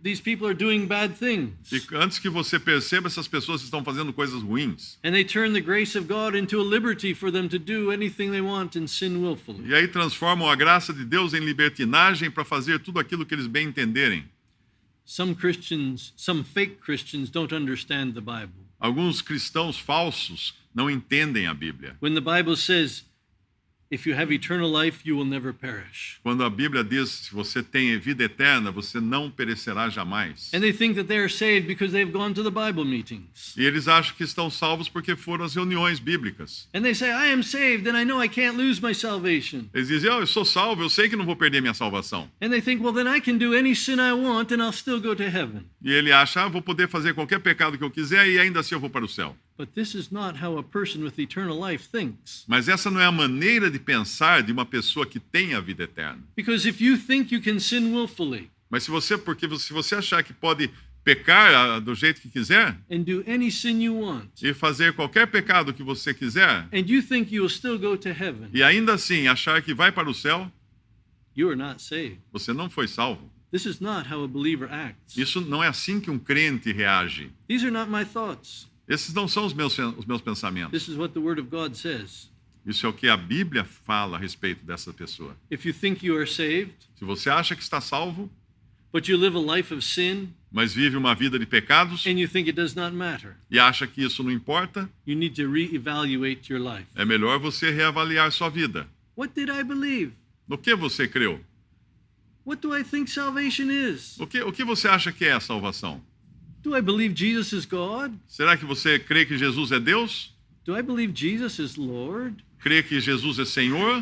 these people are doing bad things. E antes que você perceba, essas pessoas estão fazendo coisas ruins. And they turn the grace of God into a liberty for them to do anything they want and sin willfully. E aí transformam a graça de Deus em libertinagem para fazer tudo aquilo que eles bem entenderem. Some fake Christians don't understand the Bible. Alguns cristãos falsos não entendem a Bíblia. When the Bible says, if you have eternal life, you will never perish. Quando a Bíblia diz, se você tem vida eterna, você não perecerá jamais. And they think that they are saved because they've gone to the Bible meetings. E eles acham que estão salvos porque foram às reuniões bíblicas. And they say, I am saved and I know I can't lose my salvation. Eles dizem, eu sou salvo, eu sei que não vou perder minha salvação. And they think, well, then I can do any sin I want and I'll still go to heaven. E ele acha, vou poder fazer qualquer pecado que eu quiser e ainda assim eu vou para o céu. But this is not how a person with eternal life thinks. Mas essa não é a maneira de pensar de uma pessoa que tem a vida eterna. Because if you think you can sin willfully Mas se você achar que pode pecar do jeito que quiser and do any sin you want, e fazer qualquer pecado que você quiser, and you think you will still go to heaven, e ainda assim achar que vai para o céu, you are not saved. você não foi salvo. This is not how a believer acts. Isso não é assim que um crente reage. These are not my thoughts. Esses não são os meus pensamentos. This is what the Word of God says. Isso é o que a Bíblia fala a respeito dessa pessoa. If you think you are saved, Se você acha que está salvo, but you live a life of sin, mas vive uma vida de pecados and you think it does not matter, e acha que isso não importa, you need to reevaluate your life. é melhor você reavaliar sua vida. What did I believe? No que você creu? What do I think salvation is? O que você acha que é a salvação? Do I believe Jesus is God? Será que você crê que Jesus é Deus? Do I believe Jesus is Lord? Crê que Jesus é Senhor?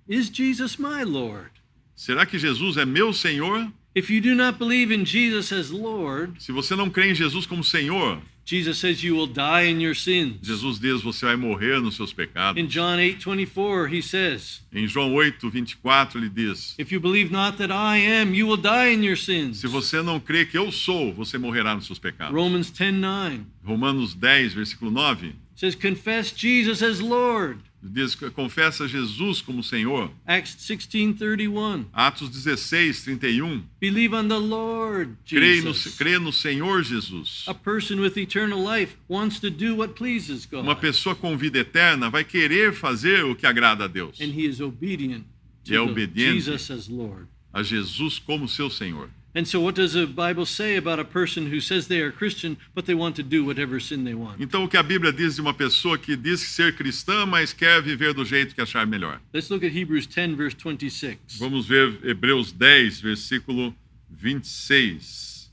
Is Jesus my Lord? Será que Jesus é meu Senhor? If you do not believe in Jesus as Lord, Se você não crê em Jesus como Senhor, Jesus says you will die in your sins. Jesus diz você vai morrer nos seus pecados. In John 8:24, he says, Em João 8:24 ele diz: if you believe not that I am, you will die in your sins. se você não crê que eu sou, você morrerá nos seus pecados. Romans 10:9 Romanos 10, versículo 9, says, confess Jesus as Lord. diz: confessa Jesus como Senhor. Acts 16:31, Atos 16, 31, believe on the Lord Jesus. crê no Senhor Jesus. A person with eternal life wants to do what pleases Uma God, pessoa com vida eterna vai querer fazer o que agrada a Deus, and he is obedient E é to obediente. Jesus as Lord. a Jesus como seu Senhor. And so what does the Bible say about a person who says they are Christian, but they want to do whatever sin they want? Então, o que a Bíblia diz de uma pessoa que diz ser cristã, mas quer viver do jeito que achar melhor? Let's look at Hebrews 10, verse 26. Vamos ver Hebreus 10, versículo 26.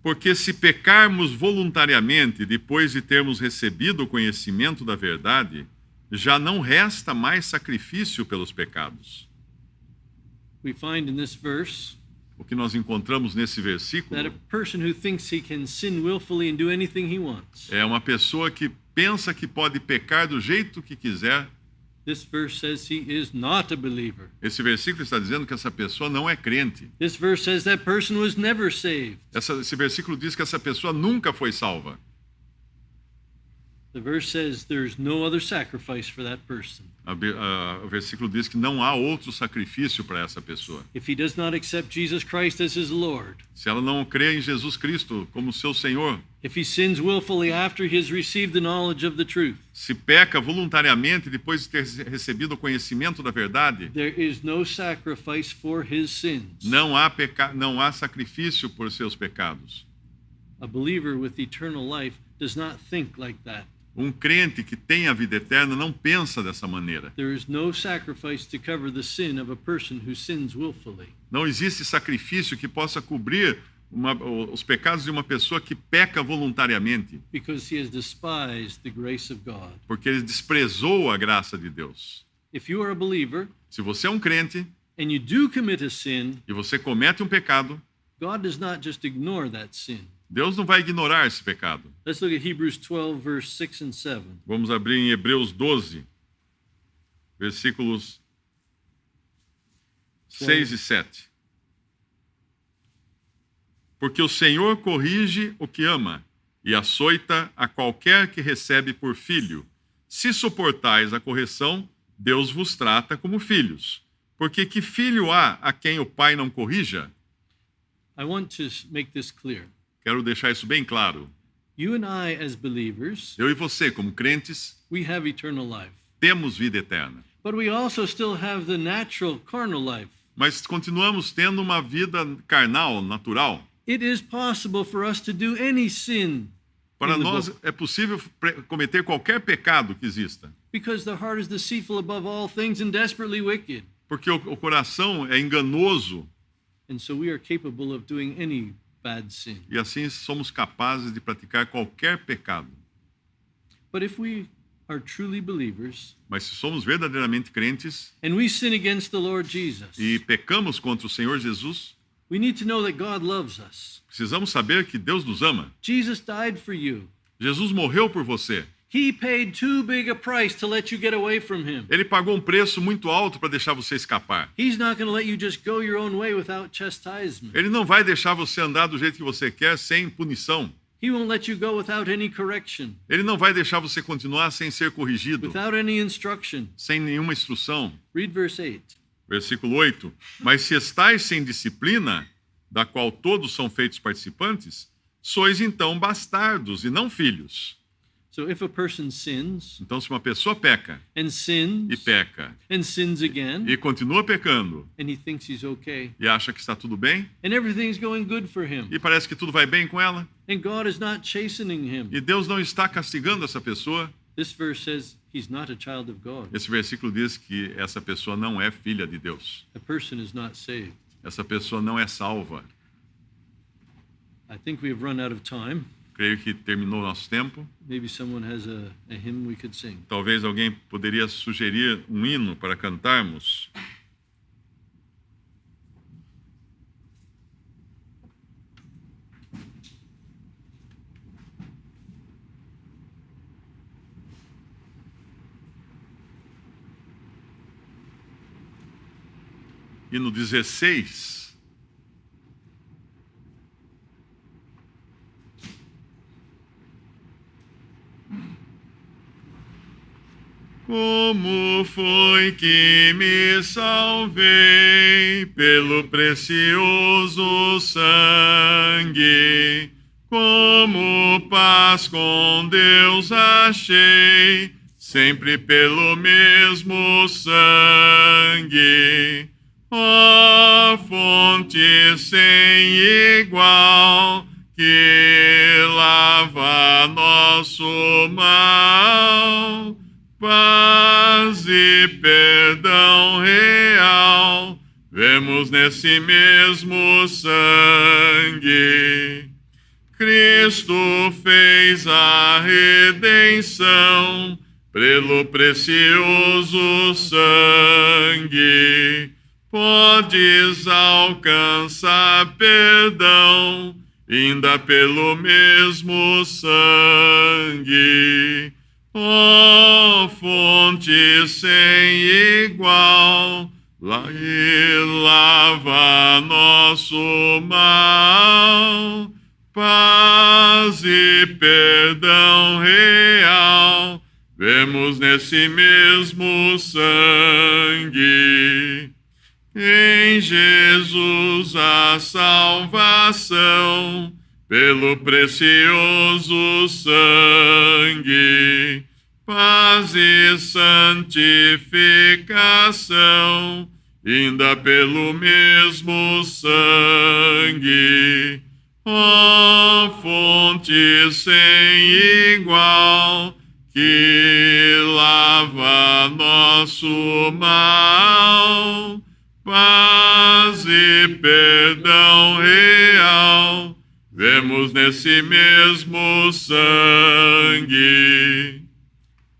Porque se pecarmos voluntariamente depois de termos recebido o conhecimento da verdade, já não resta mais sacrifício pelos pecados. We find in this verse O que nós encontramos nesse that a versículo person who thinks he can sin willfully and do anything he wants. é uma pessoa que pensa que pode pecar do jeito que quiser. This verse says he is not a believer. Esse versículo está dizendo que essa pessoa não é crente. This verse says that person was never saved. Esse versículo diz que essa pessoa nunca foi salva. The verse says there's no other sacrifice for that person. O versículo diz que não há outro sacrifício para essa pessoa. If he does not accept Jesus Christ as his Lord, Se ela não crê em Jesus Cristo como seu Senhor, if he sins willfully after he has received the knowledge of the truth, se peca voluntariamente depois de ter recebido o conhecimento da verdade, there is no sacrifice for his sins. não há sacrifício por seus pecados. A believer with eternal life does not think like that. Um crente que tem a vida eterna não pensa dessa maneira. There is no sacrifice to cover the sin of a person who sins willfully. Não existe sacrifício que possa cobrir os pecados de uma pessoa que peca voluntariamente, Because he has despised the grace of God. porque ele desprezou a graça de Deus. If you are a believer Se você é um crente and you do commit a sin, e você comete um pecado, God does not just ignore that sin. Deus não vai ignorar esse pecado. Let's look at Hebrews 12, verse 6 and 7. Vamos abrir em Hebreus 12, versículos 6 e 7. Porque o Senhor corrige o que ama e açoita a qualquer que recebe por filho. Se suportais a correção, Deus vos trata como filhos. Porque que filho há a quem o pai não corrija? I want to make this clear. Quero deixar isso bem claro. You and I, as believers, Eu e você, como crentes, we have eternal life. temos vida eterna. But we also still have the natural carnal life. Mas continuamos tendo uma vida carnal, natural. It is possible for us to do any sin Para in the nós book, é possível cometer qualquer pecado que exista. because the heart is deceitful above all things and desperately wicked. Porque o coração é enganoso And so we are capable of doing any bad sin. e assim somos capazes de praticar qualquer pecado. But if we are truly believers Mas se somos verdadeiramente crentes and we sin against the Lord Jesus, e pecamos contra o Senhor Jesus, We need to know that God loves us. Precisamos saber que Deus nos ama. Jesus died for you. Jesus morreu por você. He paid too big a price to let you get away from him. Ele pagou um preço muito alto para deixar você escapar. He's not going to let you just go your own way without chastisement. Ele não vai deixar você andar do jeito que você quer sem punição. He won't let you go without any correction, Ele não vai deixar você continuar sem ser corrigido, without any instruction. sem nenhuma instrução. Read verse 8. Versículo 8. Mas se estais sem disciplina, da qual todos são feitos participantes, sois então bastardos e não filhos. So if a person sins Então, se uma pessoa peca and sins e peca and sins again, e continua pecando and he thinks he's okay, e acha que está tudo bem and everything's going good for him, e parece que tudo vai bem com ela and God is not chastening him, e Deus não está castigando essa pessoa, this verse says he's not a child of God. esse versículo diz que essa pessoa não é filha de Deus. A person is not saved. Essa pessoa não é salva. I think we have run out of time. Creio que terminou o nosso tempo. Maybe someone has a hymn we could sing. Talvez alguém poderia sugerir um hino para cantarmos. Hino 16. Como foi que me salvei pelo precioso sangue? Como paz com Deus achei, sempre pelo mesmo sangue. Ó fonte sem igual, que lava nosso mal. Paz e perdão real, vemos nesse mesmo sangue. Cristo fez a redenção pelo precioso sangue. Podes alcançar perdão, ainda pelo mesmo sangue. Ó fonte sem igual, e lava nosso mal. Paz e perdão real, vemos nesse mesmo sangue. Em Jesus a salvação, pelo precioso sangue. Paz e santificação, ainda pelo mesmo sangue. Ó fonte sem igual, que lava nosso mal. Paz e perdão real, vemos nesse mesmo sangue.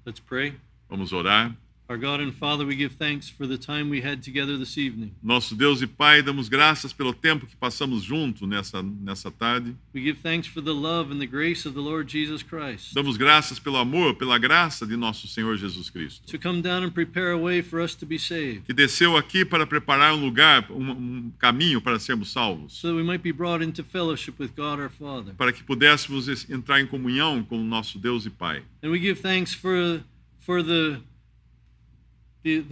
Let's pray. Vamos orar. Our God and Father, we give thanks for the time we had together this evening. Nosso Deus e Pai, damos graças pelo tempo que passamos junto nessa tarde. We give thanks for the love and the grace of the Lord Jesus Christ Damos graças pelo amor, pela graça de nosso Senhor Jesus Cristo, to come down and prepare a way for us to be saved, que desceu aqui para preparar um lugar, um caminho para sermos salvos, so that we might be brought into fellowship with God our Father. para que pudéssemos entrar em comunhão com o nosso Deus e Pai. And we give thanks for the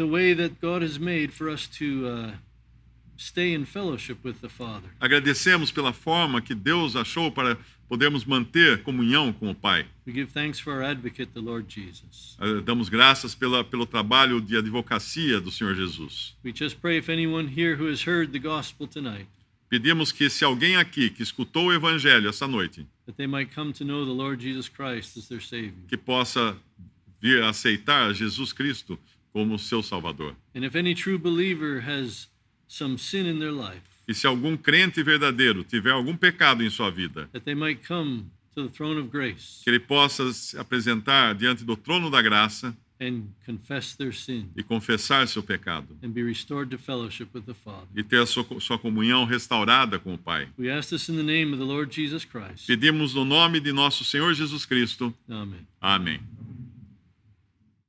way that God has made for us to stay in fellowship with the Father. Agradecemos pela forma que Deus achou para podermos manter comunhão com o Pai. We give thanks for our advocate, the Lord Jesus. Damos graças pelo trabalho de advocacia do Senhor Jesus. We just pray if anyone here who has heard the gospel tonight, Pedimos que se alguém aqui que escutou o Evangelho essa noite, that they might come to know the Lord Jesus Christ as their Savior. que possa vir a aceitar Jesus Cristo como seu Salvador. And if any true believer has some sin in their life, E se algum crente verdadeiro tiver algum pecado em sua vida, that they might come to the throne of grace que ele possa se apresentar diante do trono da graça and confess their sin e confessar seu pecado and be restored to fellowship with the Father. e ter a sua comunhão restaurada com o Pai. We ask this in the name of the Lord Jesus Christ. Pedimos no nome de nosso Senhor Jesus Cristo. Amen. Amém.